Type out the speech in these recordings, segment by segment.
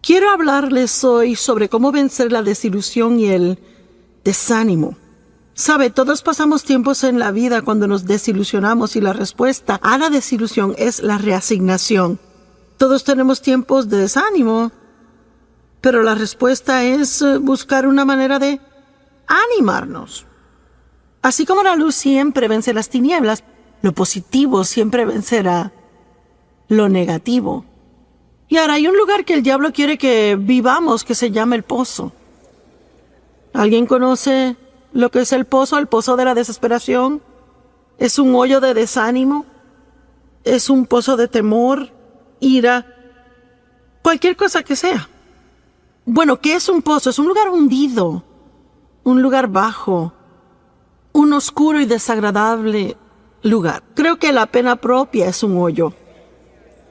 Quiero hablarles hoy sobre cómo vencer la desilusión y el desánimo. Sabe, todos pasamos tiempos en la vida cuando nos desilusionamos y la respuesta a la desilusión es la reasignación. Todos tenemos tiempos de desánimo, pero la respuesta es buscar una manera de animarnos. Así como la luz siempre vence las tinieblas, lo positivo siempre vencerá lo negativo. Y ahora hay un lugar que el diablo quiere que vivamos que se llama el pozo. ¿Alguien conoce lo que es el pozo? El pozo de la desesperación. Es un hoyo de desánimo. Es un pozo de temor, ira, cualquier cosa que sea. Bueno, ¿qué es un pozo? Es un lugar hundido, un lugar bajo, un oscuro y desagradable lugar. Creo que la pena propia es un hoyo.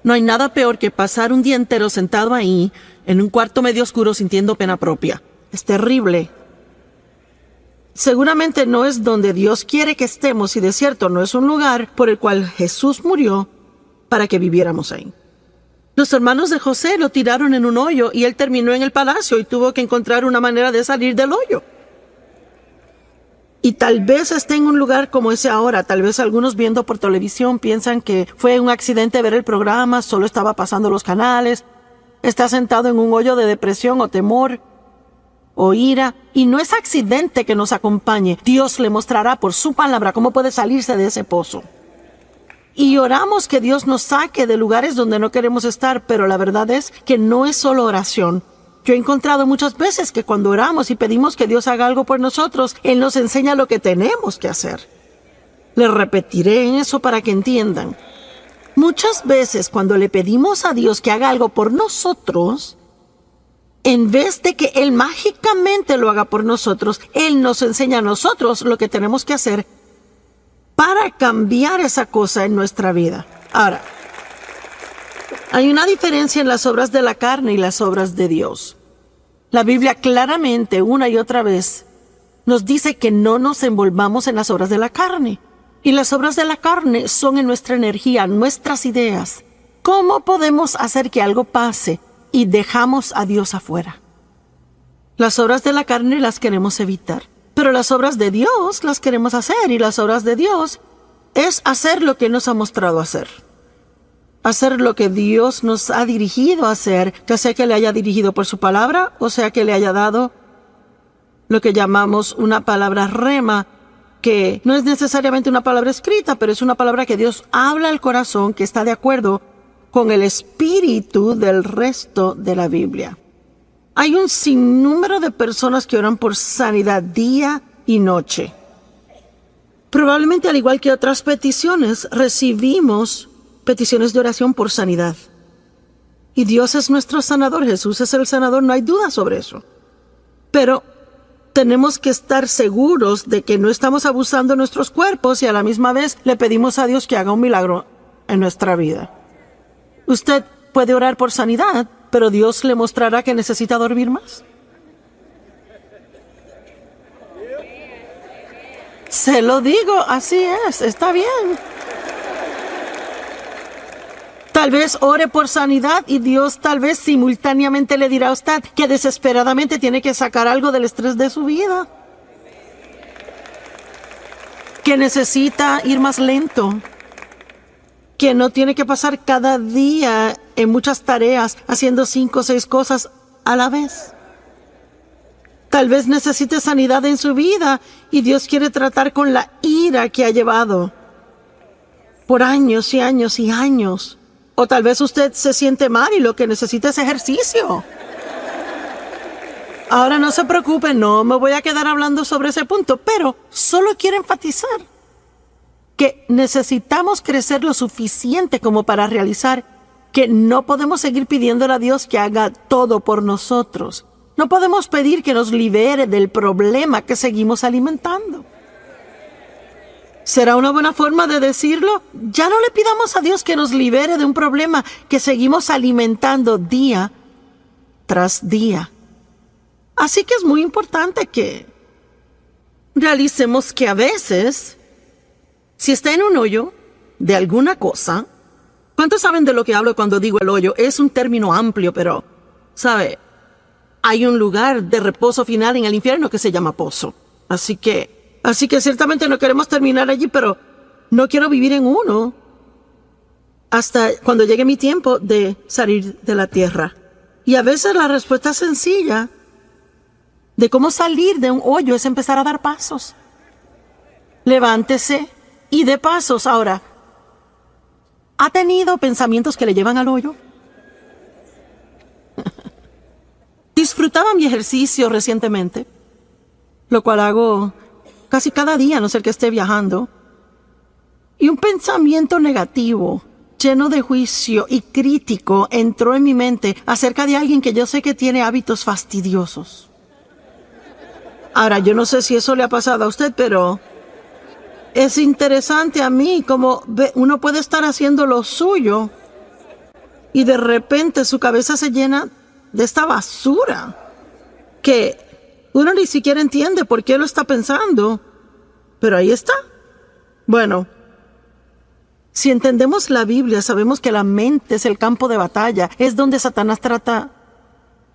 No hay nada peor que pasar un día entero sentado ahí, en un cuarto medio oscuro sintiendo pena propia. Es terrible. Seguramente no es donde Dios quiere que estemos y de cierto no es un lugar por el cual Jesús murió para que viviéramos ahí. Los hermanos de José lo tiraron en un hoyo y él terminó en el palacio y tuvo que encontrar una manera de salir del hoyo. Y tal vez esté en un lugar como ese ahora. Tal vez algunos viendo por televisión piensan que fue un accidente ver el programa, solo estaba pasando los canales. Está sentado en un hoyo de depresión o temor o ira. Y no es accidente que nos acompañe. Dios le mostrará por su palabra cómo puede salirse de ese pozo. Y oramos que Dios nos saque de lugares donde no queremos estar, pero la verdad es que no es solo oración. Yo he encontrado muchas veces que cuando oramos y pedimos que Dios haga algo por nosotros, Él nos enseña lo que tenemos que hacer. Les repetiré eso para que entiendan. Muchas veces cuando le pedimos a Dios que haga algo por nosotros, en vez de que Él mágicamente lo haga por nosotros, Él nos enseña a nosotros lo que tenemos que hacer para cambiar esa cosa en nuestra vida. Ahora, hay una diferencia en las obras de la carne y las obras de Dios. La Biblia claramente, una y otra vez, nos dice que no nos envolvamos en las obras de la carne. Y las obras de la carne son en nuestra energía, nuestras ideas. ¿Cómo podemos hacer que algo pase y dejamos a Dios afuera? Las obras de la carne las queremos evitar, pero las obras de Dios las queremos hacer, y las obras de Dios es hacer lo que Él nos ha mostrado hacer. Hacer lo que Dios nos ha dirigido a hacer, ya sea que le haya dirigido por su palabra, o sea que le haya dado lo que llamamos una palabra rema, que no es necesariamente una palabra escrita, pero es una palabra que Dios habla al corazón, que está de acuerdo con el espíritu del resto de la Biblia. Hay un sinnúmero de personas que oran por sanidad día y noche. Probablemente, al igual que otras peticiones, recibimos peticiones de oración por sanidad. Y Dios es nuestro sanador, Jesús es el sanador, no hay duda sobre eso. Pero tenemos que estar seguros de que no estamos abusando de nuestros cuerpos y a la misma vez le pedimos a Dios que haga un milagro en nuestra vida. Usted puede orar por sanidad, pero Dios le mostrará que necesita dormir más. Se lo digo, así es, está bien. Tal vez ore por sanidad y Dios tal vez simultáneamente le dirá a usted que desesperadamente tiene que sacar algo del estrés de su vida. Que necesita ir más lento. Que no tiene que pasar cada día en muchas tareas haciendo 5 o 6 cosas a la vez. Tal vez necesite sanidad en su vida y Dios quiere tratar con la ira que ha llevado por años y años y años. O tal vez usted se siente mal y lo que necesita es ejercicio. Ahora no se preocupe, no me voy a quedar hablando sobre ese punto, pero solo quiero enfatizar que necesitamos crecer lo suficiente como para realizar que no podemos seguir pidiéndole a Dios que haga todo por nosotros. No podemos pedir que nos libere del problema que seguimos alimentando. ¿Será una buena forma de decirlo? Ya no le pidamos a Dios que nos libere de un problema que seguimos alimentando día tras día. Así que es muy importante que realicemos que a veces, si está en un hoyo de alguna cosa, ¿cuántos saben de lo que hablo cuando digo el hoyo? Es un término amplio, pero ¿Sabe? Hay un lugar de reposo final en el infierno que se llama pozo. Así que ciertamente no queremos terminar allí, pero no quiero vivir en uno hasta cuando llegue mi tiempo de salir de la tierra. Y a veces la respuesta sencilla de cómo salir de un hoyo es empezar a dar pasos. Levántese y dé pasos. Ahora, ¿ha tenido pensamientos que le llevan al hoyo? Disfrutaba mi ejercicio recientemente, lo cual hago casi cada día, a no ser que esté viajando. Y un pensamiento negativo, lleno de juicio y crítico, entró en mi mente acerca de alguien que yo sé que tiene hábitos fastidiosos. Ahora, yo no sé si eso le ha pasado a usted, pero es interesante a mí como uno puede estar haciendo lo suyo y de repente su cabeza se llena de esta basura que uno ni siquiera entiende por qué lo está pensando, pero ahí está. Bueno, si entendemos la Biblia, sabemos que la mente es el campo de batalla, es donde Satanás trata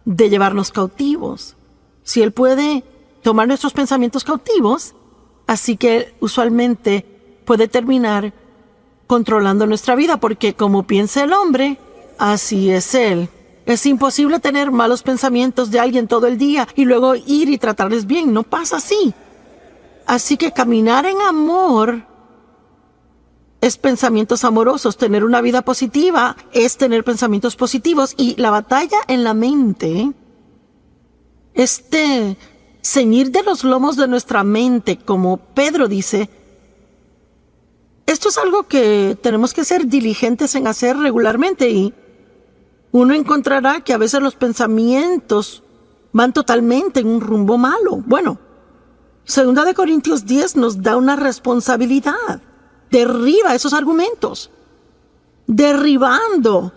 de llevarnos cautivos. Si él puede tomar nuestros pensamientos cautivos, así que usualmente puede terminar controlando nuestra vida, porque como piensa el hombre, así es él. Es imposible tener malos pensamientos de alguien todo el día y luego ir y tratarles bien. No pasa así. Así que caminar en amor es pensamientos amorosos. Tener una vida positiva es tener pensamientos positivos. Y la batalla en la mente, ceñir de los lomos de nuestra mente, como Pedro dice, esto es algo que tenemos que ser diligentes en hacer regularmente, y uno encontrará que a veces los pensamientos van totalmente en un rumbo malo. Bueno, 2 Corintios 10 nos da una responsabilidad. Derriba esos argumentos, derribando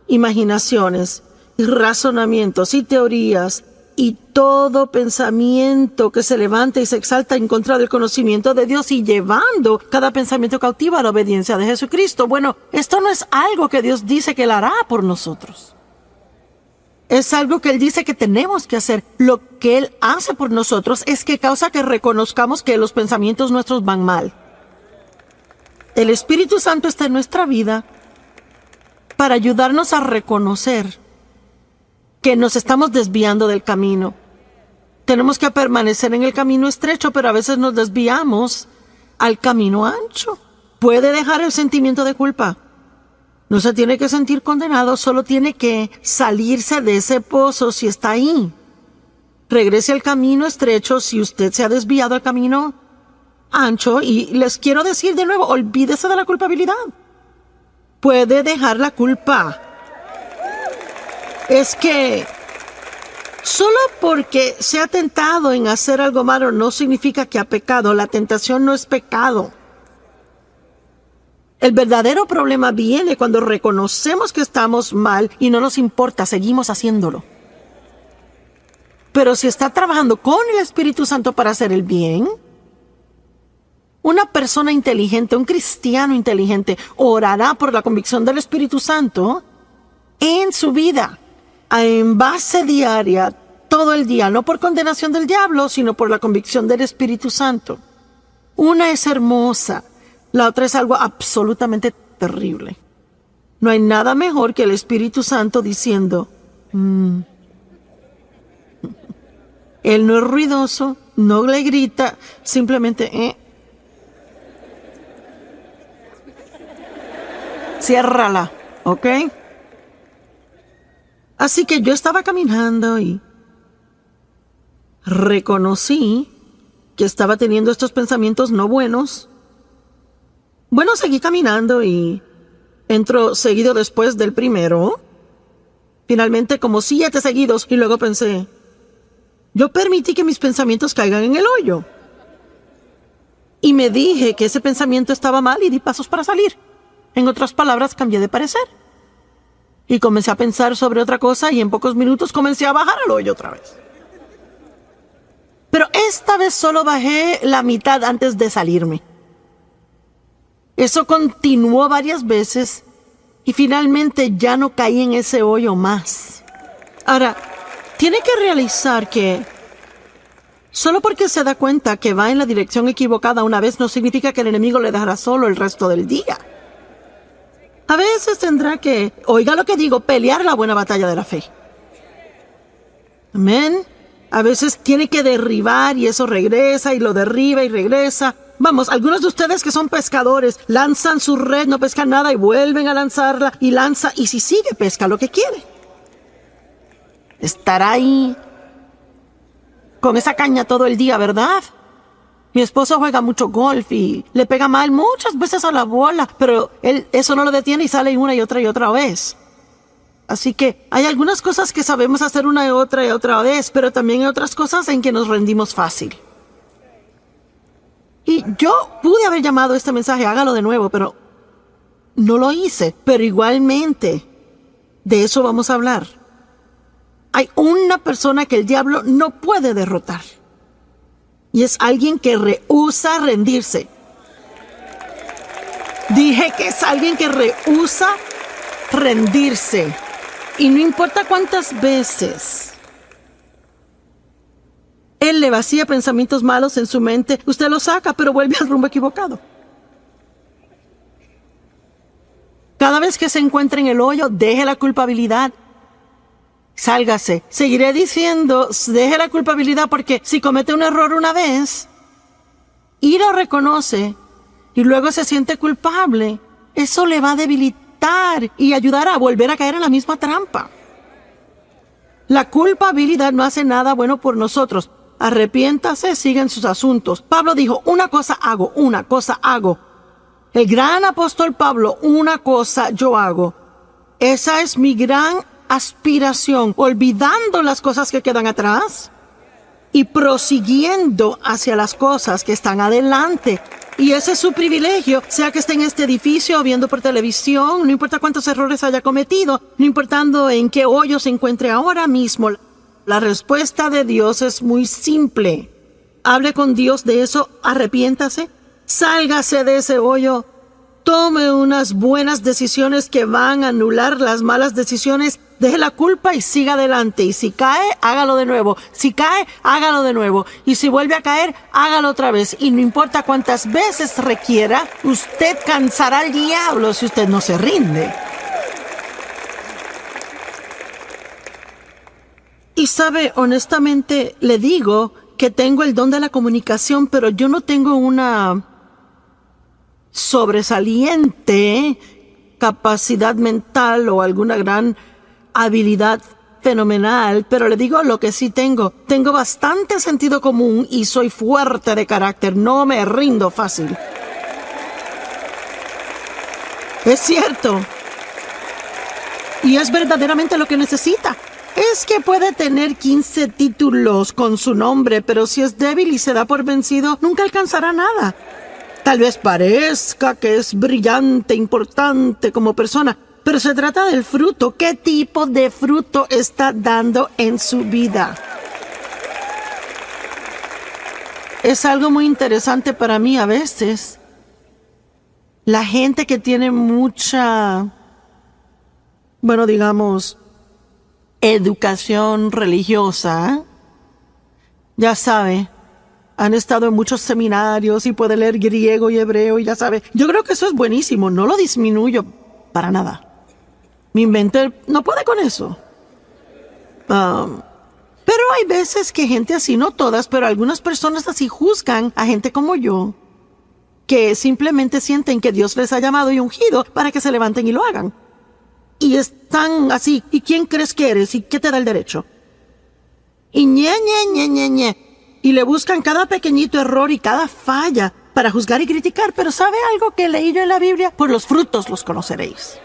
imaginaciones y razonamientos y teorías y todo pensamiento que se levanta y se exalta en contra del conocimiento de Dios, y llevando cada pensamiento cautivo a la obediencia de Jesucristo. Bueno, esto no es algo que Dios dice que Él hará por nosotros. Es algo que Él dice que tenemos que hacer. Lo que Él hace por nosotros es que causa que reconozcamos que los pensamientos nuestros van mal. El Espíritu Santo está en nuestra vida para ayudarnos a reconocer que nos estamos desviando del camino. Tenemos que permanecer en el camino estrecho, pero a veces nos desviamos al camino ancho. Puede dejar el sentimiento de culpa. No se tiene que sentir condenado, solo tiene que salirse de ese pozo si está ahí. Regrese al camino estrecho si usted se ha desviado al camino ancho, y les quiero decir de nuevo, olvídese de la culpabilidad. Puede dejar la culpa. Es que solo porque se ha tentado en hacer algo malo no significa que ha pecado. La tentación no es pecado. El verdadero problema viene cuando reconocemos que estamos mal y no nos importa, seguimos haciéndolo. Pero si está trabajando con el Espíritu Santo para hacer el bien, una persona inteligente, un cristiano inteligente, orará por la convicción del Espíritu Santo en su vida, en base diaria, todo el día, no por condenación del diablo, sino por la convicción del Espíritu Santo. Una es hermosa, la otra es algo absolutamente terrible. No hay nada mejor que el Espíritu Santo diciendo, Él no es ruidoso, no le grita, simplemente, ciérrala, ¿ok? Así que yo estaba caminando y reconocí que estaba teniendo estos pensamientos no buenos. Bueno, seguí caminando y entro seguido después del primero. Finalmente como 7 seguidos, y luego pensé, yo permití que mis pensamientos caigan en el hoyo. Y me dije que ese pensamiento estaba mal y di pasos para salir. En otras palabras, cambié de parecer. Y comencé a pensar sobre otra cosa, y en pocos minutos comencé a bajar al hoyo otra vez. Pero esta vez solo bajé la mitad antes de salirme. Eso continuó varias veces y finalmente ya no caí en ese hoyo más. Ahora, tiene que realizar que solo porque se da cuenta que va en la dirección equivocada una vez no significa que el enemigo le dejará solo el resto del día. A veces tendrá que, oiga lo que digo, pelear la buena batalla de la fe. Amén. A veces tiene que derribar y eso regresa y lo derriba y regresa. Vamos, algunos de ustedes que son pescadores lanzan su red, no pescan nada y vuelven a lanzarla y lanza y si sigue pesca lo que quiere. Estará ahí con esa caña todo el día, ¿verdad? Mi esposo juega mucho golf y le pega mal muchas veces a la bola, pero él eso no lo detiene y sale una y otra vez. Así que hay algunas cosas que sabemos hacer una y otra vez, pero también hay otras cosas en que nos rendimos fácil. Y yo pude haber llamado este mensaje, hágalo de nuevo, pero no lo hice. Pero igualmente, de eso vamos a hablar. Hay una persona que el diablo no puede derrotar. Y es alguien que rehúsa rendirse. Dije que es alguien que rehúsa rendirse. Y no importa cuántas veces él le vacía pensamientos malos en su mente, usted lo saca, pero vuelve al rumbo equivocado. Cada vez que se encuentre en el hoyo, deje la culpabilidad. Sálgase. Seguiré diciendo, deje la culpabilidad porque si comete un error una vez y lo reconoce y luego se siente culpable, eso le va a debilitar y ayudar a volver a caer en la misma trampa. La culpabilidad no hace nada bueno por nosotros. Arrepiéntase, sigan sus asuntos. Pablo dijo, una cosa hago. El gran apóstol Pablo, una cosa yo hago. Esa es mi gran aspiración, olvidando las cosas que quedan atrás y prosiguiendo hacia las cosas que están adelante. Y ese es su privilegio, sea que esté en este edificio o viendo por televisión, no importa cuántos errores haya cometido, no importando en qué hoyo se encuentre ahora mismo. La respuesta de Dios es muy simple. Hable con Dios de eso, arrepiéntase, sálgase de ese hoyo, tome unas buenas decisiones que van a anular las malas decisiones, deje la culpa y siga adelante. Y si cae, hágalo de nuevo. Si cae, hágalo de nuevo. Y si vuelve a caer, hágalo otra vez. Y no importa cuántas veces requiera, usted cansará al diablo si usted no se rinde. Y sabe, honestamente, le digo que tengo el don de la comunicación, pero yo no tengo una sobresaliente capacidad mental o alguna gran habilidad fenomenal, pero le digo lo que sí tengo. Tengo bastante sentido común y soy fuerte de carácter, no me rindo fácil. Es cierto. Y es verdaderamente lo que necesita. Es que puede tener 15 títulos con su nombre, pero si es débil y se da por vencido, nunca alcanzará nada. Tal vez parezca que es brillante, importante como persona, pero se trata del fruto. ¿Qué tipo de fruto está dando en su vida? Es algo muy interesante para mí a veces. La gente que tiene mucha, digamos, educación religiosa, ya sabe, han estado en muchos seminarios y puede leer griego y hebreo y ya sabe. Yo creo que eso es buenísimo, no lo disminuyo para nada. Mi mente no puede con eso. Pero hay veces que gente así, no todas, pero algunas personas así juzgan a gente como yo, que simplemente sienten que Dios les ha llamado y ungido para que se levanten y lo hagan. Y están así, ¿y quién crees que eres? ¿Y qué te da el derecho? Y ñe. Y le buscan cada pequeñito error y cada falla para juzgar y criticar. Pero ¿sabe algo que leí yo en la Biblia? Por los frutos los conoceréis.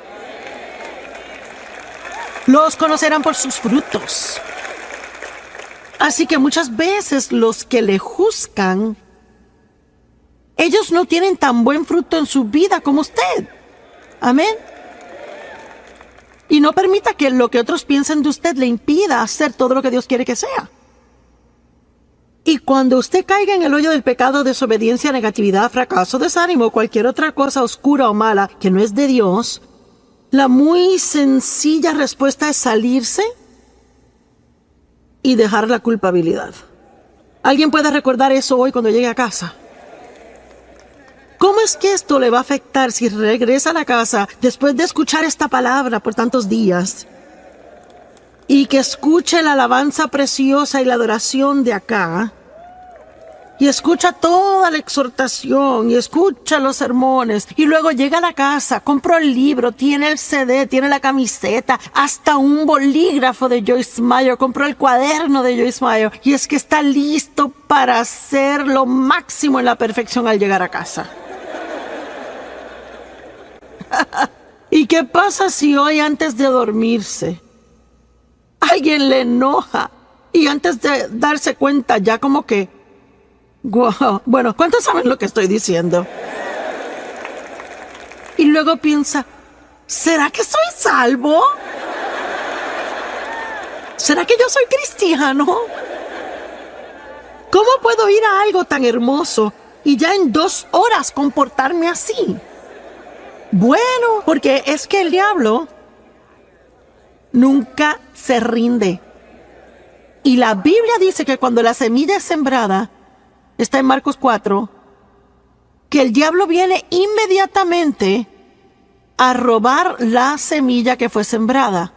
Los conocerán por sus frutos. Así que muchas veces los que le juzgan, ellos no tienen tan buen fruto en su vida como usted. Amén. Y no permita que lo que otros piensen de usted le impida hacer todo lo que Dios quiere que sea. Y cuando usted caiga en el hoyo del pecado, desobediencia, negatividad, fracaso, desánimo, cualquier otra cosa oscura o mala que no es de Dios, la muy sencilla respuesta es salirse y dejar la culpabilidad. ¿Alguien puede recordar eso hoy cuando llegue a casa? ¿Cómo es que esto le va a afectar si regresa a la casa después de escuchar esta palabra por tantos días y que escuche la alabanza preciosa y la adoración de acá y escucha toda la exhortación y escucha los sermones y luego llega a la casa, compró el libro, tiene el CD, tiene la camiseta, hasta un bolígrafo de Joyce Meyer, compró el cuaderno de Joyce Meyer y es que está listo para hacer lo máximo en la perfección al llegar a casa? ¿Y qué pasa si hoy antes de dormirse alguien le enoja y antes de darse cuenta ya como que, wow, bueno, ¿cuántos saben lo que estoy diciendo? Y luego piensa, ¿será que soy salvo? ¿Será que yo soy cristiano? ¿Cómo puedo ir a algo tan hermoso y ya en 2 horas comportarme así? Bueno, porque es que el diablo nunca se rinde. Y la Biblia dice que cuando la semilla es sembrada, está en Marcos 4, que el diablo viene inmediatamente a robar la semilla que fue sembrada.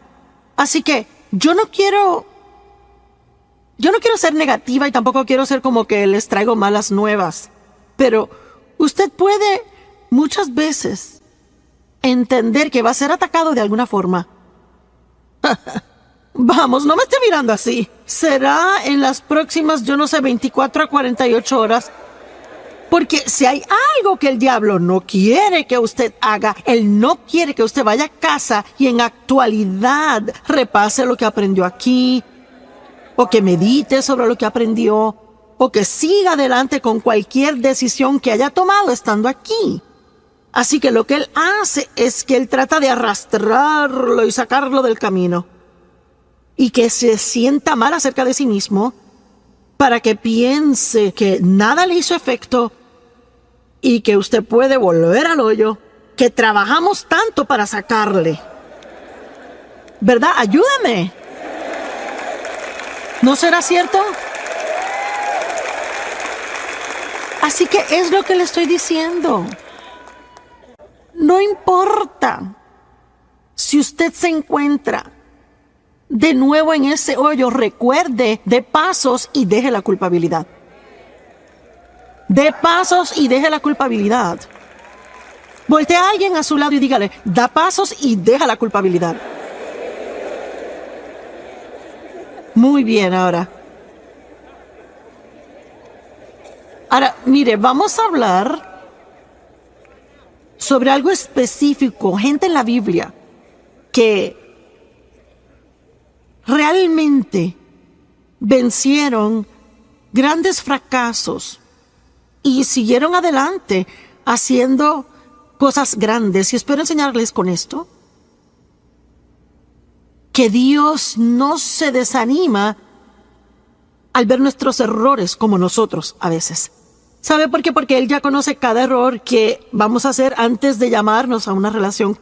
Así que yo no quiero ser negativa y tampoco quiero ser como que les traigo malas nuevas. Pero usted puede muchas veces entender que va a ser atacado de alguna forma. Vamos, no me esté mirando así. Será en las próximas, 24 a 48 horas. Porque si hay algo que el diablo no quiere que usted haga, él no quiere que usted vaya a casa y en actualidad repase lo que aprendió aquí, o que medite sobre lo que aprendió, o que siga adelante con cualquier decisión que haya tomado estando aquí. Así que lo que él hace es que él trata de arrastrarlo y sacarlo del camino. Y que se sienta mal acerca de sí mismo para que piense que nada le hizo efecto y que usted puede volver al hoyo que trabajamos tanto para sacarle. ¿Verdad? Ayúdame. ¿No será cierto? Así que es lo que le estoy diciendo. No importa si usted se encuentra de nuevo en ese hoyo, recuerde, dé pasos y deje la culpabilidad. Dé pasos y deje la culpabilidad. Voltea a alguien a su lado y dígale, da pasos y deja la culpabilidad. Muy bien, ahora, mire, vamos a hablar sobre algo específico, gente en la Biblia que realmente vencieron grandes fracasos y siguieron adelante haciendo cosas grandes. Y espero enseñarles con esto que Dios no se desanima al ver nuestros errores como nosotros a veces. ¿Sabe por qué? Porque Él ya conoce cada error que vamos a hacer antes de llamarnos a una relación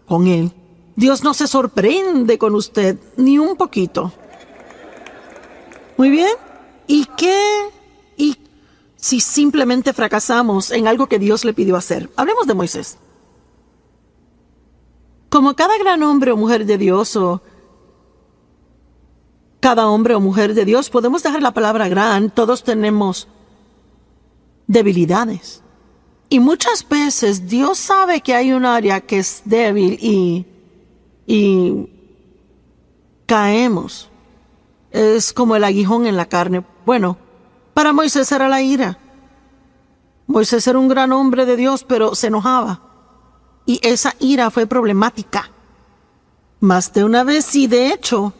con Él. Dios no se sorprende con usted ni un poquito. Muy bien. ¿Y si simplemente fracasamos en algo que Dios le pidió hacer? Hablemos de Moisés. Como cada gran hombre o mujer de Dios, o cada hombre o mujer de Dios, podemos dejar la palabra gran, todos tenemos debilidades. Y muchas veces Dios sabe que hay un área que es débil y caemos. Es como el aguijón en la carne. Bueno, para Moisés era la ira. Moisés era un gran hombre de Dios, pero se enojaba. Y esa ira fue problemática. Más de una vez, y de hecho,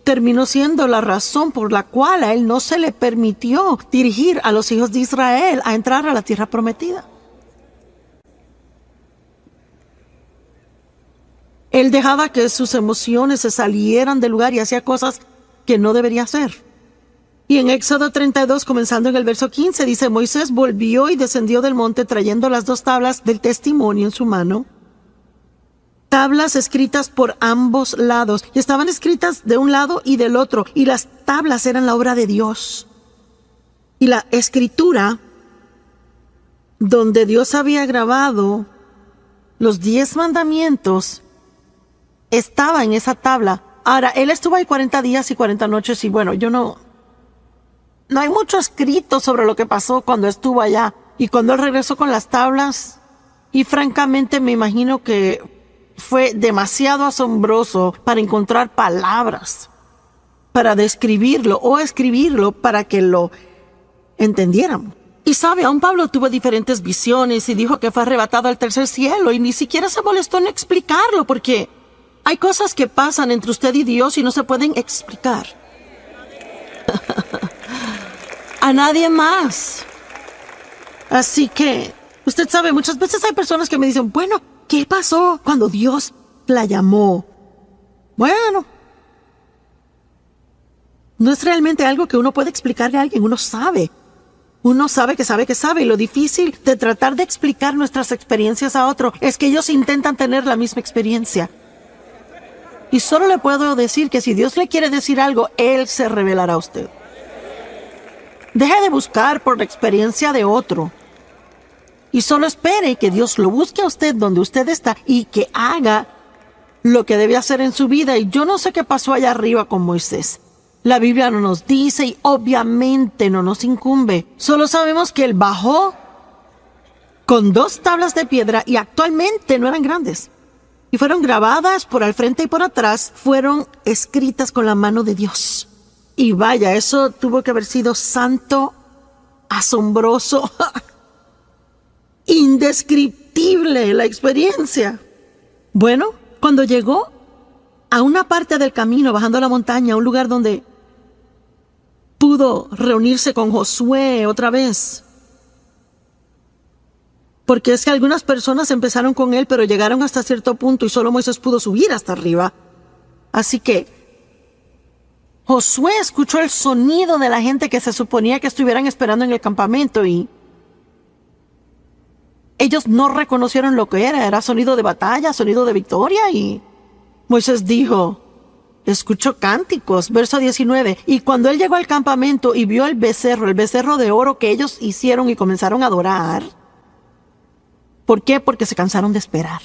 terminó siendo la razón por la cual a él no se le permitió dirigir a los hijos de Israel a entrar a la tierra prometida. Él dejaba que sus emociones se salieran del lugar y hacía cosas que no debería hacer. Y en Éxodo 32, comenzando en el verso 15, dice, Moisés volvió y descendió del monte trayendo las 2 tablas del testimonio en su mano. tablas escritas por ambos lados, y estaban escritas de un lado y del otro, y las tablas eran la obra de Dios. Y la escritura, donde Dios había grabado los 10 mandamientos, estaba en esa tabla. Ahora, él estuvo ahí 40 días y 40 noches, y bueno, no hay mucho escrito sobre lo que pasó cuando estuvo allá. Y cuando él regresó con las tablas, y francamente me imagino que fue demasiado asombroso para encontrar palabras para describirlo o escribirlo para que lo entendiéramos. Y sabe, aún Pablo tuvo diferentes visiones y dijo que fue arrebatado al tercer cielo, y ni siquiera se molestó en explicarlo, porque hay cosas que pasan entre usted y Dios y no se pueden explicar a nadie más. Así que, usted sabe, muchas veces hay personas que me dicen, bueno, ¿qué pasó cuando Dios la llamó? Bueno, no es realmente algo que uno puede explicarle a alguien. Uno sabe que sabe que sabe. Y lo difícil de tratar de explicar nuestras experiencias a otro es que ellos intentan tener la misma experiencia. Y solo le puedo decir que si Dios le quiere decir algo, Él se revelará a usted. Deje de buscar por la experiencia de otro. Y solo espere que Dios lo busque a usted donde usted está y que haga lo que debe hacer en su vida. Y yo no sé qué pasó allá arriba con Moisés. La Biblia no nos dice y obviamente no nos incumbe. Solo sabemos que él bajó con 2 tablas de piedra y actualmente no eran grandes. Y fueron grabadas por al frente y por atrás. Fueron escritas con la mano de Dios. Y vaya, eso tuvo que haber sido santo, asombroso, indescriptible la experiencia. Bueno, cuando llegó a una parte del camino, bajando la montaña, a un lugar donde pudo reunirse con Josué otra vez. Porque es que algunas personas empezaron con él, pero llegaron hasta cierto punto y solo Moisés pudo subir hasta arriba. Así que Josué escuchó el sonido de la gente que se suponía que estuvieran esperando en el campamento, y ellos no reconocieron lo que era sonido de batalla, sonido de victoria. Y Moisés dijo, escuchó cánticos, verso 19, y cuando él llegó al campamento y vio el becerro de oro que ellos hicieron y comenzaron a adorar. ¿Por qué? Porque se cansaron de esperar.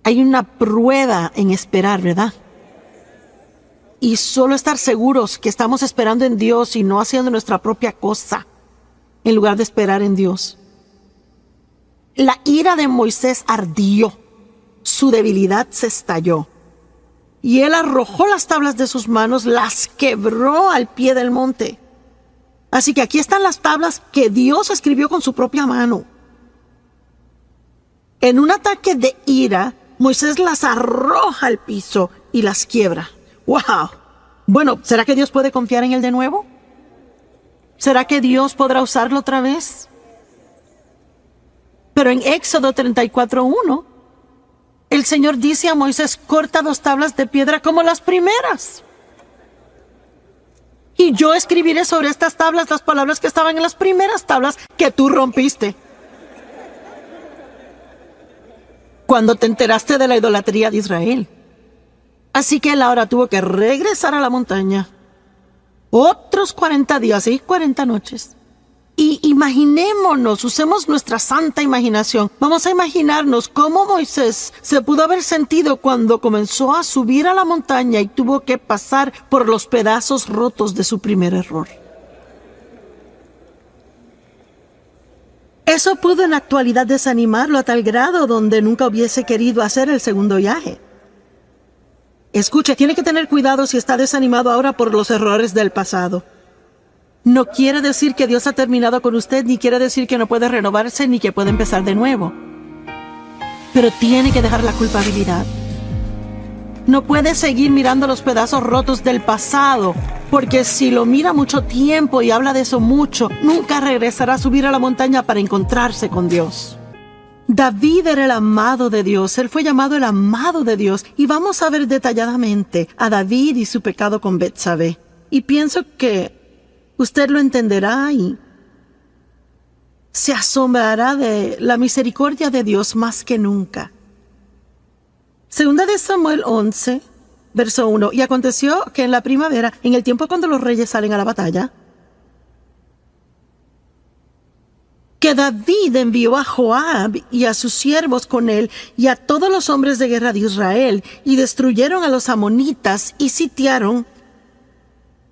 Hay una prueba en esperar, ¿verdad? Y solo estar seguros que estamos esperando en Dios y no haciendo nuestra propia cosa, en lugar de esperar en Dios. La ira de Moisés ardió, su debilidad se estalló, y él arrojó las tablas de sus manos, las quebró al pie del monte. Así que aquí están las tablas que Dios escribió con su propia mano. En un ataque de ira, Moisés las arroja al piso y las quiebra. ¡Wow! Bueno, ¿será que Dios puede confiar en él de nuevo? ¿Será que Dios podrá usarlo otra vez? Pero en Éxodo 34:1, el Señor dice a Moisés, corta 2 tablas de piedra como las primeras. Y yo escribiré sobre estas tablas las palabras que estaban en las primeras tablas que tú rompiste. Cuando te enteraste de la idolatría de Israel. Así que él ahora tuvo que regresar a la montaña. Otros 40 días y 40 noches. Y imaginémonos, usemos nuestra santa imaginación. Vamos a imaginarnos cómo Moisés se pudo haber sentido cuando comenzó a subir a la montaña y tuvo que pasar por los pedazos rotos de su primer error. Eso pudo en la actualidad desanimarlo a tal grado donde nunca hubiese querido hacer el segundo viaje. Escuche, tiene que tener cuidado si está desanimado ahora por los errores del pasado. No quiere decir que Dios ha terminado con usted, ni quiere decir que no puede renovarse, ni que puede empezar de nuevo. Pero tiene que dejar la culpabilidad. No puede seguir mirando los pedazos rotos del pasado, porque si lo mira mucho tiempo y habla de eso mucho, nunca regresará a subir a la montaña para encontrarse con Dios. David era el amado de Dios, él fue llamado el amado de Dios, y vamos a ver detalladamente a David y su pecado con Betsabé. Y pienso que usted lo entenderá y se asombrará de la misericordia de Dios más que nunca. Segunda de Samuel 11, verso 1. Y aconteció que en la primavera, en el tiempo cuando los reyes salen a la batalla, que David envió a Joab y a sus siervos con él y a todos los hombres de guerra de Israel, y destruyeron a los amonitas y sitiaron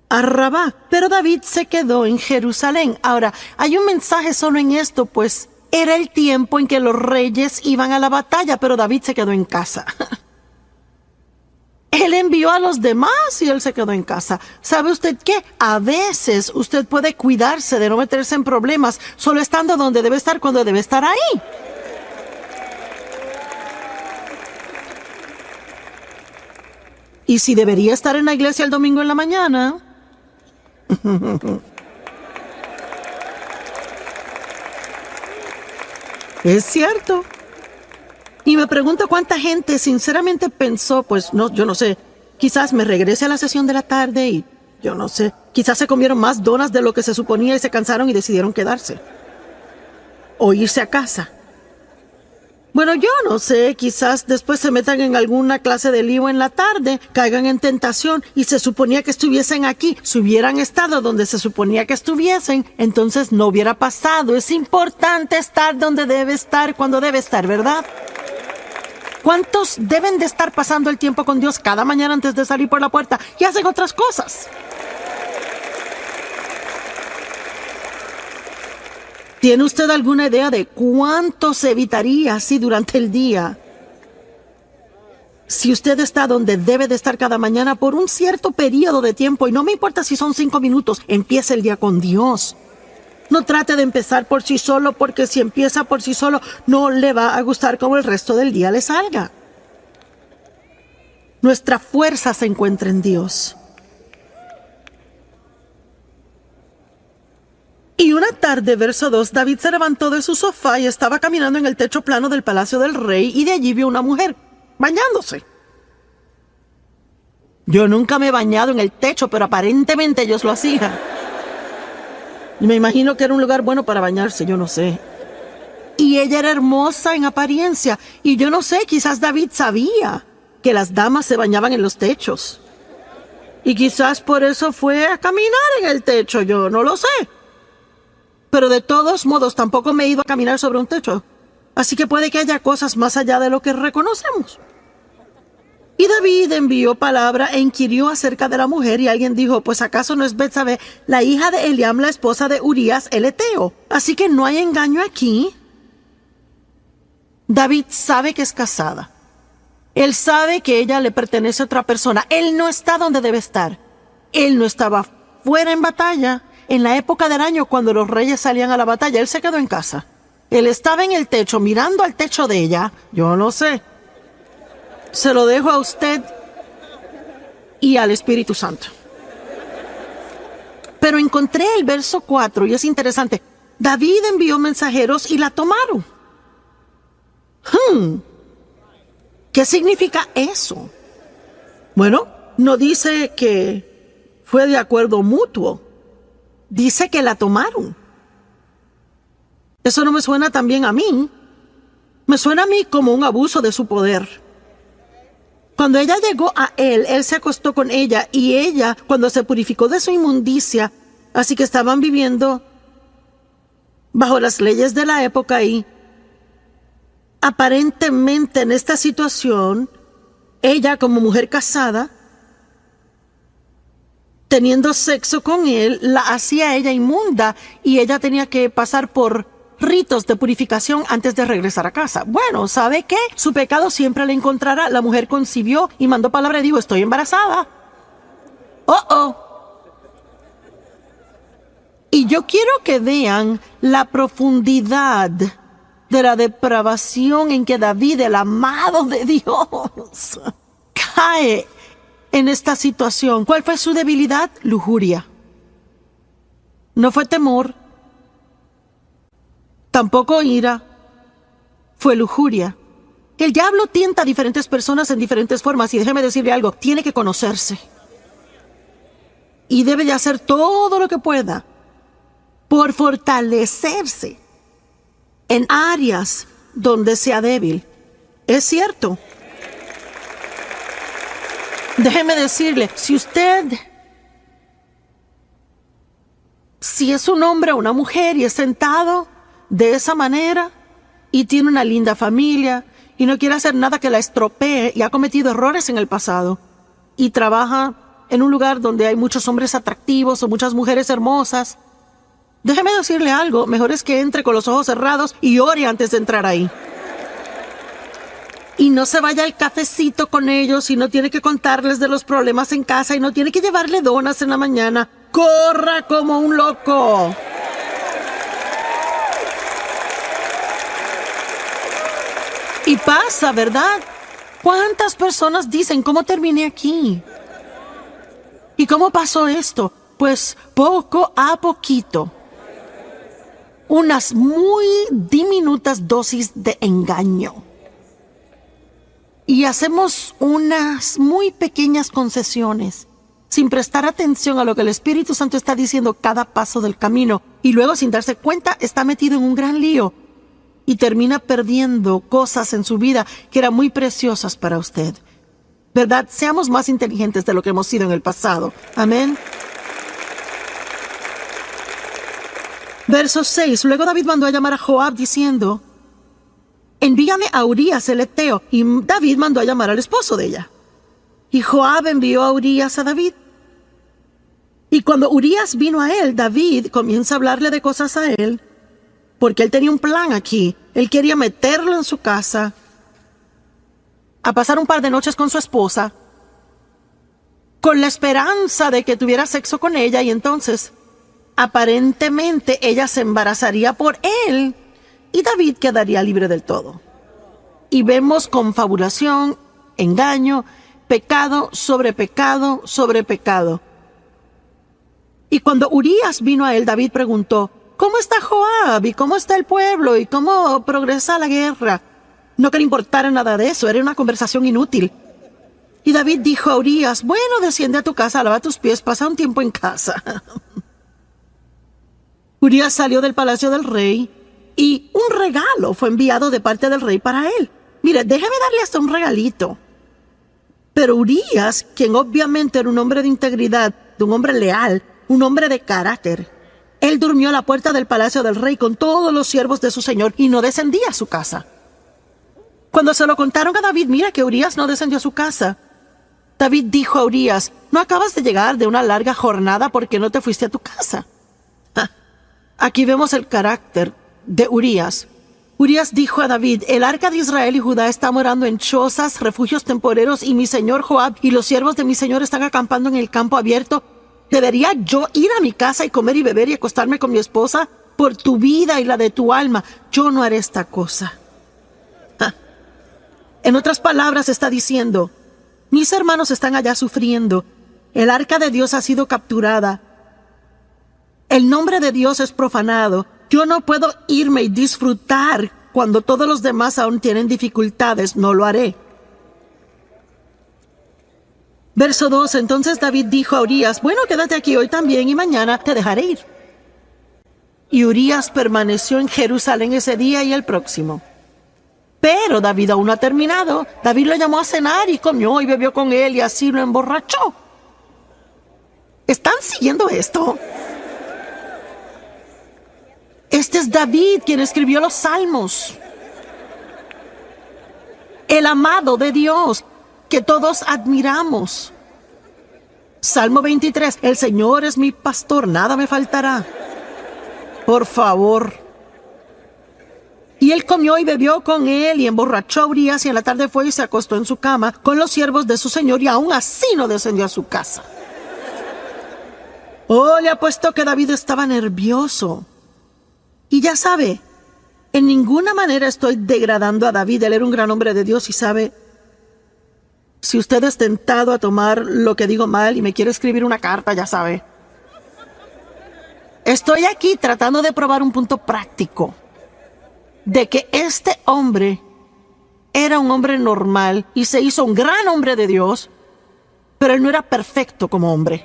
a Rabá. Pero David se quedó en Jerusalén. Ahora, hay un mensaje solo en esto, pues era el tiempo en que los reyes iban a la batalla, pero David se quedó en casa. Él envió a los demás y él se quedó en casa. ¿Sabe usted qué? A veces usted puede cuidarse de no meterse en problemas solo estando donde debe estar cuando debe estar ahí. Y si debería estar en la iglesia el domingo en la mañana... Es cierto. Y me pregunto cuánta gente sinceramente pensó, pues no, yo no sé, quizás me regrese a la sesión de la tarde y yo no sé, quizás se comieron más donas de lo que se suponía y se cansaron y decidieron quedarse. O irse a casa. Bueno, yo no sé, quizás después se metan en alguna clase de lío en la tarde, caigan en tentación y se suponía que estuviesen aquí. Si hubieran estado donde se suponía que estuviesen, entonces no hubiera pasado. Es importante estar donde debe estar cuando debe estar, ¿verdad? ¿Cuántos deben de estar pasando el tiempo con Dios cada mañana antes de salir por la puerta y hacen otras cosas? ¿Tiene usted alguna idea de cuánto se evitaría así durante el día? Si usted está donde debe de estar cada mañana por un cierto periodo de tiempo, y no me importa si son 5 minutos, empiece el día con Dios. No trate de empezar por sí solo, porque si empieza por sí solo, no le va a gustar cómo el resto del día le salga. Nuestra fuerza se encuentra en Dios. Y una tarde, verso 2, David se levantó de su sofá y estaba caminando en el techo plano del palacio del rey, y de allí vio una mujer bañándose. Yo nunca me he bañado en el techo, pero aparentemente ellos lo hacían. Y me imagino que era un lugar bueno para bañarse, yo no sé. Y ella era hermosa en apariencia. Y yo no sé, quizás David sabía que las damas se bañaban en los techos. Y quizás por eso fue a caminar en el techo, yo no lo sé. Pero de todos modos, tampoco me he ido a caminar sobre un techo. Así que puede que haya cosas más allá de lo que reconocemos. Y David envió palabra e inquirió acerca de la mujer, y alguien dijo, pues ¿acaso no es Betsabé, la hija de Eliam, la esposa de Urías el Eteo? Así que no hay engaño aquí. David sabe que es casada. Él sabe que ella le pertenece a otra persona. Él no está donde debe estar. Él no estaba fuera en batalla. En la época del año, cuando los reyes salían a la batalla, él se quedó en casa. Él estaba en el techo, mirando al techo de ella. Yo no sé. Se lo dejo a usted y al Espíritu Santo. Pero encontré el verso 4 y es interesante. David envió mensajeros y la tomaron. ¿Qué significa eso? Bueno, no dice que fue de acuerdo mutuo. Dice que la tomaron. Eso no me suena tan bien a mí. Me suena a mí como un abuso de su poder. Cuando ella llegó a él, él se acostó con ella, y ella, cuando se purificó de su inmundicia, así que estaban viviendo bajo las leyes de la época, y aparentemente en esta situación, ella como mujer casada, teniendo sexo con él, la hacía a ella inmunda, y ella tenía que pasar por ritos de purificación antes de regresar a casa. Bueno, ¿sabe qué? Su pecado siempre le encontrará. La mujer concibió y mandó palabra y dijo, estoy embarazada. Y yo quiero que vean la profundidad de la depravación en que David, el amado de Dios, cae en esta situación. ¿Cuál fue su debilidad? Lujuria. No fue temor. Tampoco ira, fue lujuria. El diablo tienta a diferentes personas en diferentes formas, y déjeme decirle algo, tiene que conocerse. Y debe de hacer todo lo que pueda por fortalecerse en áreas donde sea débil. Es cierto. Déjeme decirle, si es un hombre o una mujer y es sentado de esa manera y tiene una linda familia y no quiere hacer nada que la estropee y ha cometido errores en el pasado y trabaja en un lugar donde hay muchos hombres atractivos o muchas mujeres hermosas, déjeme decirle algo, mejor es que entre con los ojos cerrados y ore antes de entrar ahí. Y no se vaya al cafecito con ellos y no tiene que contarles de los problemas en casa y no tiene que llevarle donas en la mañana. ¡Corra como un loco! Y pasa, ¿verdad? ¿Cuántas personas dicen cómo terminé aquí? ¿Y cómo pasó esto? Pues poco a poquito. Unas muy diminutas dosis de engaño. Y hacemos unas muy pequeñas concesiones, sin prestar atención a lo que el Espíritu Santo está diciendo cada paso del camino. Y luego, sin darse cuenta, está metido en un gran lío. Y termina perdiendo cosas en su vida que eran muy preciosas para usted. ¿Verdad? Seamos más inteligentes de lo que hemos sido en el pasado. Amén. Verso 6. Luego David mandó a llamar a Joab diciendo: envíame a Urías el heteo. Y David mandó a llamar al esposo de ella. Y Joab envió a Urías a David. Y cuando Urías vino a él, David comienza a hablarle de cosas a él, porque él tenía un plan aquí. Él quería meterlo en su casa, a pasar un par de noches con su esposa, con la esperanza de que tuviera sexo con ella, y entonces, aparentemente, ella se embarazaría por él, y David quedaría libre del todo. Y vemos confabulación, engaño, pecado sobre pecado sobre pecado. Y cuando Urías vino a él, David preguntó: ¿cómo está Joab? ¿Y cómo está el pueblo? ¿Y cómo progresa la guerra? No que le importara nada de eso, era una conversación inútil. Y David dijo a Urías: bueno, desciende a tu casa, lava tus pies, pasa un tiempo en casa. Urías salió del palacio del rey y un regalo fue enviado de parte del rey para él. Mire, déjeme darle hasta un regalito. Pero Urías, quien obviamente era un hombre de integridad, de un hombre leal, un hombre de carácter, él durmió a la puerta del palacio del rey con todos los siervos de su señor y no descendía a su casa. Cuando se lo contaron a David, mira que Urías no descendió a su casa. David dijo a Urías: ¿no acabas de llegar de una larga jornada porque no te fuiste a tu casa? Aquí vemos el carácter de Urías. Urías dijo a David: el arca de Israel y Judá está morando en chozas, refugios temporeros, y mi señor Joab y los siervos de mi señor están acampando en el campo abierto. ¿Debería yo ir a mi casa y comer y beber y acostarme con mi esposa? Por tu vida y la de tu alma, yo no haré esta cosa. En otras palabras, está diciendo: mis hermanos están allá sufriendo. El arca de Dios ha sido capturada. El nombre de Dios es profanado. Yo no puedo irme y disfrutar cuando todos los demás aún tienen dificultades. No lo haré. Verso 2. Entonces David dijo a Urías: bueno, quédate aquí hoy también y mañana te dejaré ir. Y Urías permaneció en Jerusalén ese día y el próximo. Pero David aún no ha terminado. David lo llamó a cenar y comió y bebió con él y así lo emborrachó. ¿Están siguiendo esto? Este es David quien escribió los Salmos. El amado de Dios que todos admiramos. Salmo 23. El Señor es mi pastor, nada me faltará. Por favor. Y él comió y bebió con él y emborrachó a Urías y en la tarde fue y se acostó en su cama con los siervos de su señor y aún así no descendió a su casa. Oh, le apuesto que David estaba nervioso. Y ya sabe, en ninguna manera estoy degradando a David. Él era un gran hombre de Dios y sabe, si usted es tentado a tomar lo que digo mal y me quiere escribir una carta, ya sabe. Estoy aquí tratando de probar un punto práctico de que este hombre era un hombre normal y se hizo un gran hombre de Dios, pero él no era perfecto como hombre.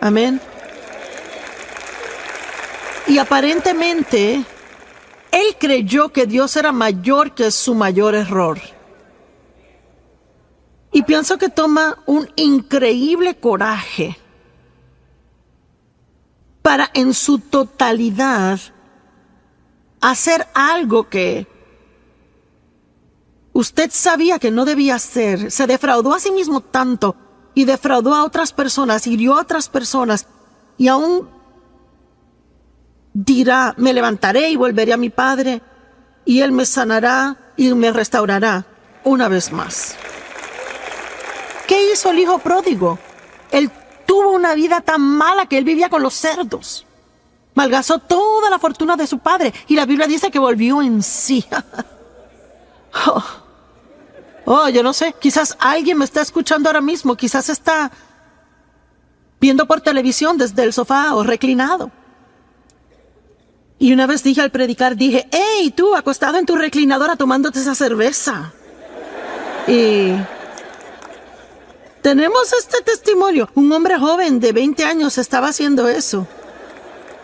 Amén. Y aparentemente, él creyó que Dios era mayor que su mayor error. Y pienso que toma un increíble coraje para en su totalidad hacer algo que usted sabía que no debía hacer. Se defraudó a sí mismo tanto y defraudó a otras personas, hirió a otras personas y aún dirá: me levantaré y volveré a mi padre y él me sanará y me restaurará una vez más. ¿Qué hizo el hijo pródigo? Él tuvo una vida tan mala que él vivía con los cerdos. Malgastó toda la fortuna de su padre y la Biblia dice que volvió en sí. Yo no sé, quizás alguien me está escuchando ahora mismo, quizás está viendo por televisión desde el sofá o reclinado. Y una vez dije al predicar, dije: ¡hey, tú, acostado en tu reclinadora tomándote esa cerveza! Y tenemos este testimonio. Un hombre joven de 20 años estaba haciendo eso.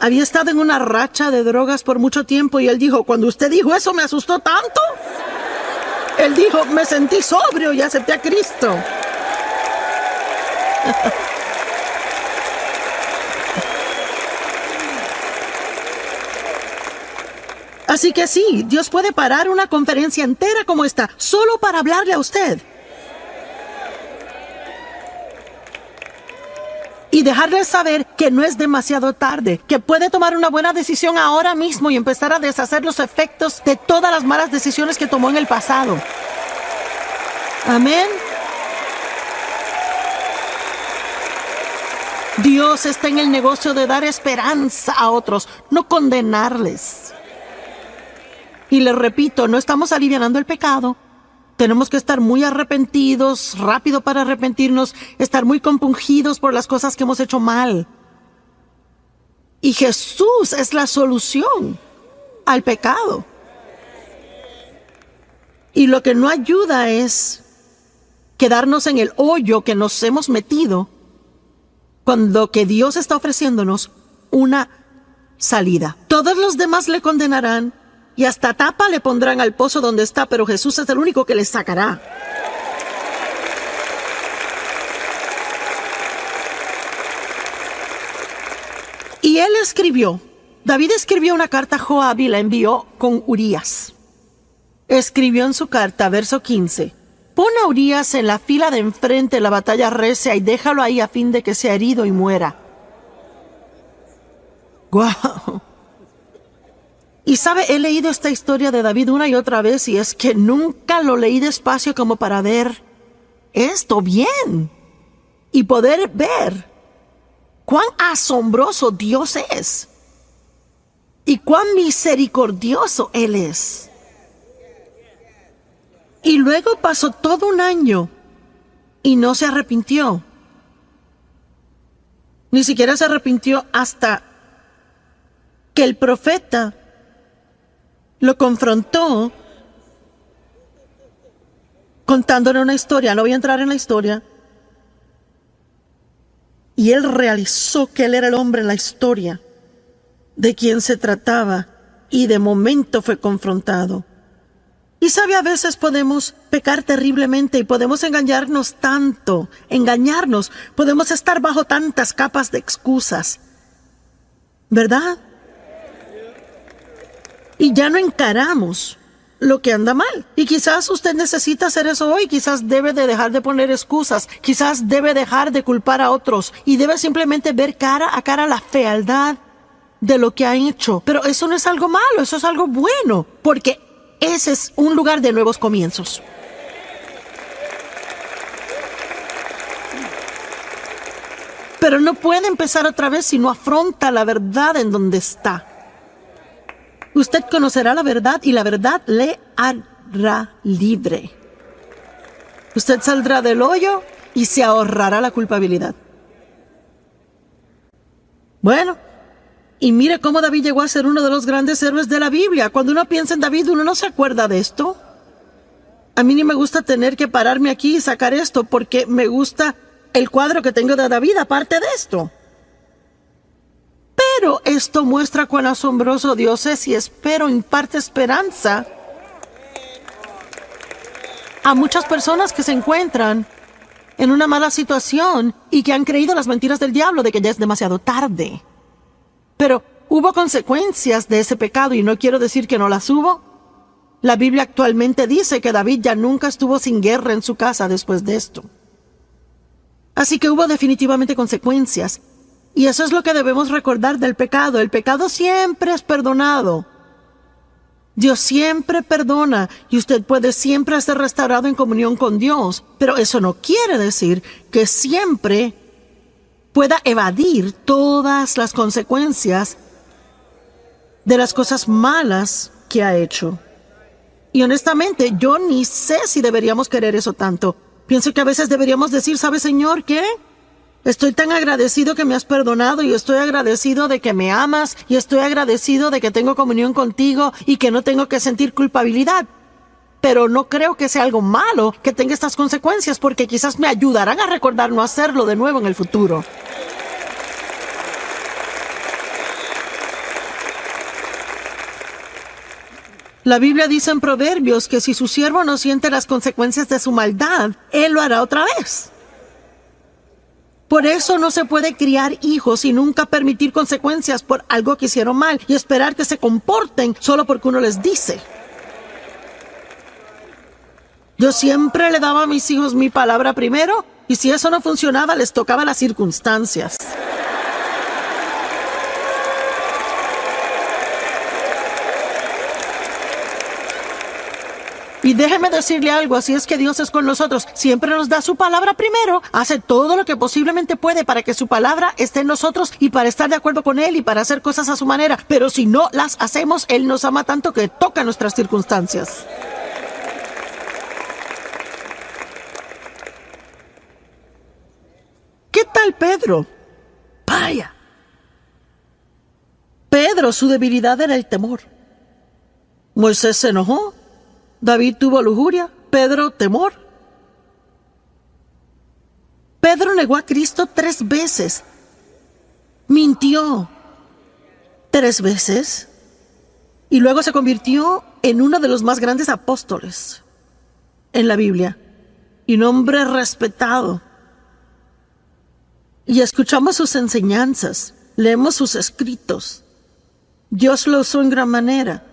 Había estado en una racha de drogas por mucho tiempo y él dijo: cuando usted dijo eso me asustó tanto. Él dijo: me sentí sobrio y acepté a Cristo. Así que sí, Dios puede parar una conferencia entera como esta solo para hablarle a usted. Y dejarle saber que no es demasiado tarde, que puede tomar una buena decisión ahora mismo y empezar a deshacer los efectos de todas las malas decisiones que tomó en el pasado. Amén. Dios está en el negocio de dar esperanza a otros, no condenarles. Y les repito, no estamos alivianando el pecado. Tenemos que estar muy arrepentidos, rápido para arrepentirnos, estar muy compungidos por las cosas que hemos hecho mal. Y Jesús es la solución al pecado. Y lo que no ayuda es quedarnos en el hoyo que nos hemos metido, cuando que Dios está ofreciéndonos una salida. Todos los demás le condenarán y hasta tapa le pondrán al pozo donde está, pero Jesús es el único que le sacará. Y él escribió, David escribió una carta a Joab y la envió con Urías. Escribió en su carta, verso 15: pon a Urías en la fila de enfrente, la batalla recia, y déjalo ahí a fin de que sea herido y muera. ¡Guau! Y sabe, he leído esta historia de David una y otra vez y es que nunca lo leí despacio como para ver esto bien y poder ver cuán asombroso Dios es y cuán misericordioso Él es. Y luego pasó todo un año y no se arrepintió. Ni siquiera se arrepintió hasta que el profeta lo confrontó contándole una historia. No voy a entrar en la historia. Y él realizó que él era el hombre en la historia de quien se trataba y de momento fue confrontado. Y sabe, a veces podemos pecar terriblemente y podemos engañarnos tanto, podemos estar bajo tantas capas de excusas, ¿verdad? Y ya no encaramos lo que anda mal. Y quizás usted necesita hacer eso hoy. Quizás debe de dejar de poner excusas. Quizás debe dejar de culpar a otros. Y debe simplemente ver cara a cara la fealdad de lo que ha hecho. Pero eso no es algo malo, eso es algo bueno. Porque ese es un lugar de nuevos comienzos. Pero no puede empezar otra vez si no afronta la verdad en donde está. Usted conocerá la verdad y la verdad le hará libre. Usted saldrá del hoyo y se ahorrará la culpabilidad. Bueno, y mire cómo David llegó a ser uno de los grandes héroes de la Biblia. Cuando uno piensa en David, uno no se acuerda de esto. A mí ni me gusta tener que pararme aquí y sacar esto porque me gusta el cuadro que tengo de David aparte de esto. Pero esto muestra cuán asombroso Dios es y espero imparte esperanza a muchas personas que se encuentran en una mala situación y que han creído las mentiras del diablo de que ya es demasiado tarde. Pero hubo consecuencias de ese pecado y no quiero decir que no las hubo. La Biblia actualmente dice que David ya nunca estuvo sin guerra en su casa después de esto. Así que hubo definitivamente consecuencias. Y eso es lo que debemos recordar del pecado. El pecado siempre es perdonado. Dios siempre perdona y usted puede siempre ser restaurado en comunión con Dios. Pero eso no quiere decir que siempre pueda evadir todas las consecuencias de las cosas malas que ha hecho. Y honestamente, yo ni sé si deberíamos querer eso tanto. Pienso que a veces deberíamos decir, ¿sabe, Señor, qué? Estoy tan agradecido que me has perdonado y estoy agradecido de que me amas y estoy agradecido de que tengo comunión contigo y que no tengo que sentir culpabilidad. Pero no creo que sea algo malo que tenga estas consecuencias porque quizás me ayudarán a recordar no hacerlo de nuevo en el futuro. La Biblia dice en Proverbios que si su siervo no siente las consecuencias de su maldad, él lo hará otra vez. Por eso no se puede criar hijos y nunca permitir consecuencias por algo que hicieron mal y esperar que se comporten solo porque uno les dice. Yo siempre le daba a mis hijos mi palabra primero y si eso no funcionaba les tocaba las circunstancias. Y déjeme decirle algo, así es que Dios es con nosotros. Siempre nos da su palabra primero. Hace todo lo que posiblemente puede para que su palabra esté en nosotros y para estar de acuerdo con Él y para hacer cosas a su manera. Pero si no las hacemos, Él nos ama tanto que toca nuestras circunstancias. ¿Qué tal Pedro? Vaya. Pedro, su debilidad era el temor. Moisés se enojó. David tuvo lujuria, Pedro temor. Pedro negó a Cristo 3 veces. Mintió 3 veces. Y luego se convirtió en uno de los más grandes apóstoles en la Biblia. Y un hombre respetado. Y escuchamos sus enseñanzas, leemos sus escritos. Dios lo usó en gran manera.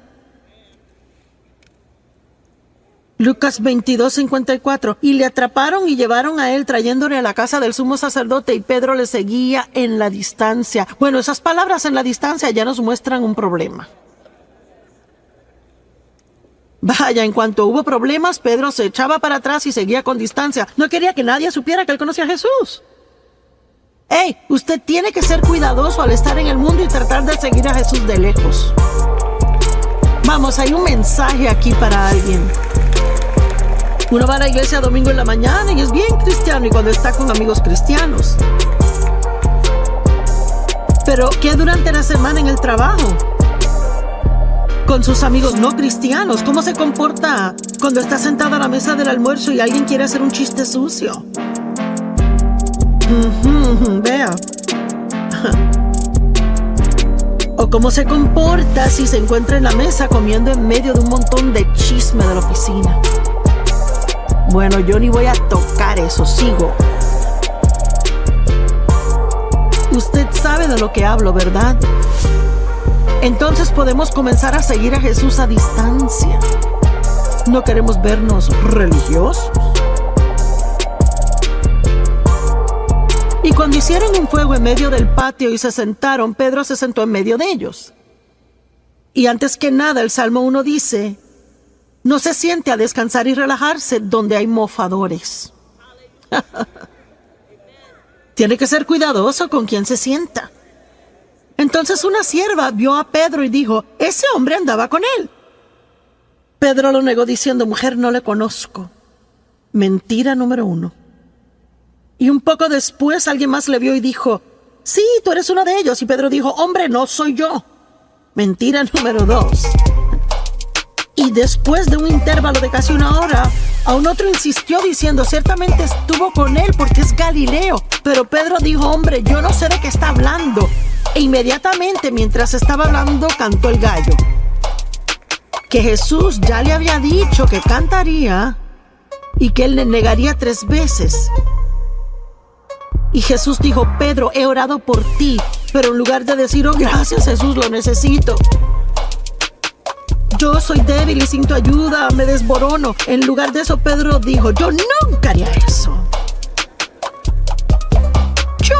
Lucas 22:54. Y le atraparon y llevaron a él trayéndole a la casa del sumo sacerdote y Pedro le seguía en la distancia. Bueno, esas palabras en la distancia ya nos muestran un problema. Vaya, en cuanto hubo problemas, Pedro se echaba para atrás y seguía con distancia. No quería que nadie supiera que él conocía a Jesús. ¡Hey! Usted tiene que ser cuidadoso al estar en el mundo y tratar de seguir a Jesús de lejos. Vamos, hay un mensaje aquí para alguien. Uno va a la iglesia domingo en la mañana y es bien cristiano y cuando está con amigos cristianos. Pero, ¿qué durante la semana en el trabajo? Con sus amigos no cristianos, ¿cómo se comporta cuando está sentado a la mesa del almuerzo y alguien quiere hacer un chiste sucio? Vea. O cómo se comporta si se encuentra en la mesa comiendo en medio de un montón de chisme de la oficina. Bueno, yo ni voy a tocar eso, sigo. Usted sabe de lo que hablo, ¿verdad? Entonces podemos comenzar a seguir a Jesús a distancia. No queremos vernos religiosos. Y cuando hicieron un fuego en medio del patio y se sentaron, Pedro se sentó en medio de ellos. Y antes que nada, el Salmo 1 dice: no se siente a descansar y relajarse donde hay mofadores. Tiene que ser cuidadoso con quien se sienta. Entonces una sierva vio a Pedro y dijo: ese hombre andaba con él. Pedro lo negó diciendo: mujer, no le conozco. Mentira número 1. Y un poco después alguien más le vio y dijo: sí, tú eres uno de ellos. Y Pedro dijo: hombre, no soy yo. Mentira número 2. Y después de un intervalo de casi 1 hora, aún otro insistió diciendo: ciertamente estuvo con él porque es Galileo. Pero Pedro dijo: hombre, yo no sé de qué está hablando. E inmediatamente, mientras estaba hablando, cantó el gallo. Que Jesús ya le había dicho que cantaría y que él le negaría 3 veces. Y Jesús dijo: Pedro, he orado por ti. Pero en lugar de decir: oh, gracias Jesús, lo necesito, yo soy débil y sin tu ayuda me desborono. En lugar de eso, Pedro dijo: yo nunca haría eso. Yo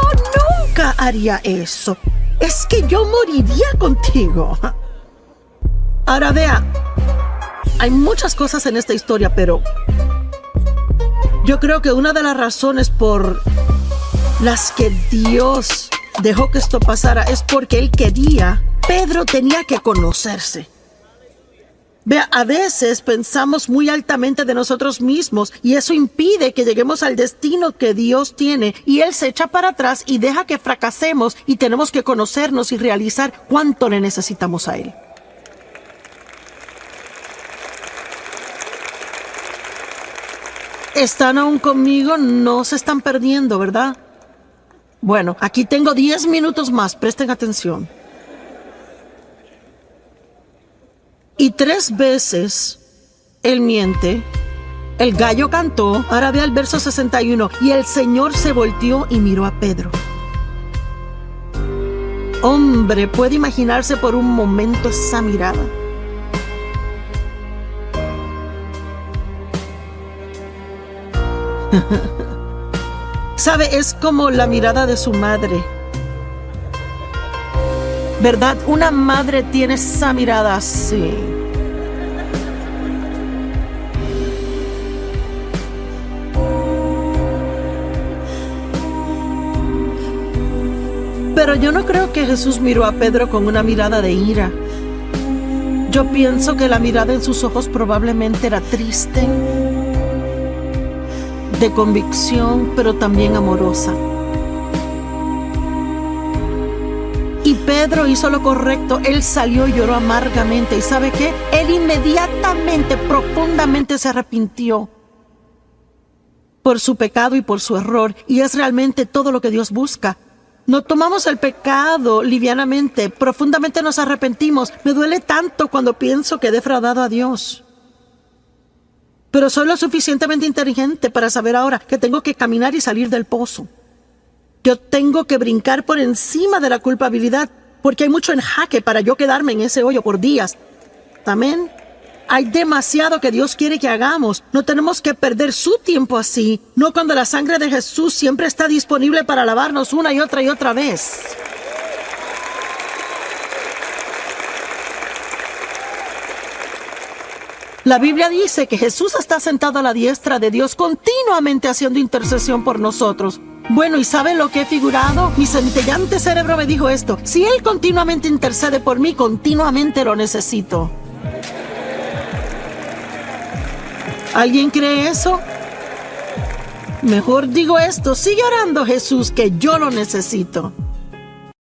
nunca haría eso. Es que yo moriría contigo. Ahora vea, hay muchas cosas en esta historia, pero yo creo que una de las razones por las que Dios dejó que esto pasara es porque Él quería. Pedro tenía que conocerse. Vea, a veces pensamos muy altamente de nosotros mismos y eso impide que lleguemos al destino que Dios tiene, y Él se echa para atrás y deja que fracasemos, y tenemos que conocernos y realizar cuánto le necesitamos a Él. ¿Están aún conmigo? No se están perdiendo, ¿verdad? Bueno, aquí tengo 10 minutos más, presten atención. Y 3 veces él miente, el gallo cantó. Ahora vea el verso 61. Y el Señor se volteó y miró a Pedro. Hombre, ¿puede imaginarse por un momento esa mirada? ¿Sabe? Es como la mirada de su madre, ¿verdad? Una madre tiene esa mirada así. Pero yo no creo que Jesús miró a Pedro con una mirada de ira. Yo pienso que la mirada en sus ojos probablemente era triste, de convicción, pero también amorosa. Y Pedro hizo lo correcto. Él salió y lloró amargamente. ¿Y sabe qué? Él inmediatamente, profundamente se arrepintió por su pecado y por su error. Y es realmente todo lo que Dios busca. No tomamos el pecado livianamente, profundamente nos arrepentimos. Me duele tanto cuando pienso que he defraudado a Dios. Pero soy lo suficientemente inteligente para saber ahora que tengo que caminar y salir del pozo. Yo tengo que brincar por encima de la culpabilidad, porque hay mucho en jaque para yo quedarme en ese hoyo por días. Amén. Hay demasiado que Dios quiere que hagamos. No tenemos que perder su tiempo así, no cuando la sangre de Jesús siempre está disponible para lavarnos una y otra vez. La Biblia dice que Jesús está sentado a la diestra de Dios, continuamente haciendo intercesión por nosotros. Bueno, ¿y saben lo que he figurado? Mi centellante cerebro me dijo esto: si Él continuamente intercede por mí, continuamente lo necesito. ¿Alguien cree eso? Mejor digo esto: sigue orando, Jesús, que yo lo necesito.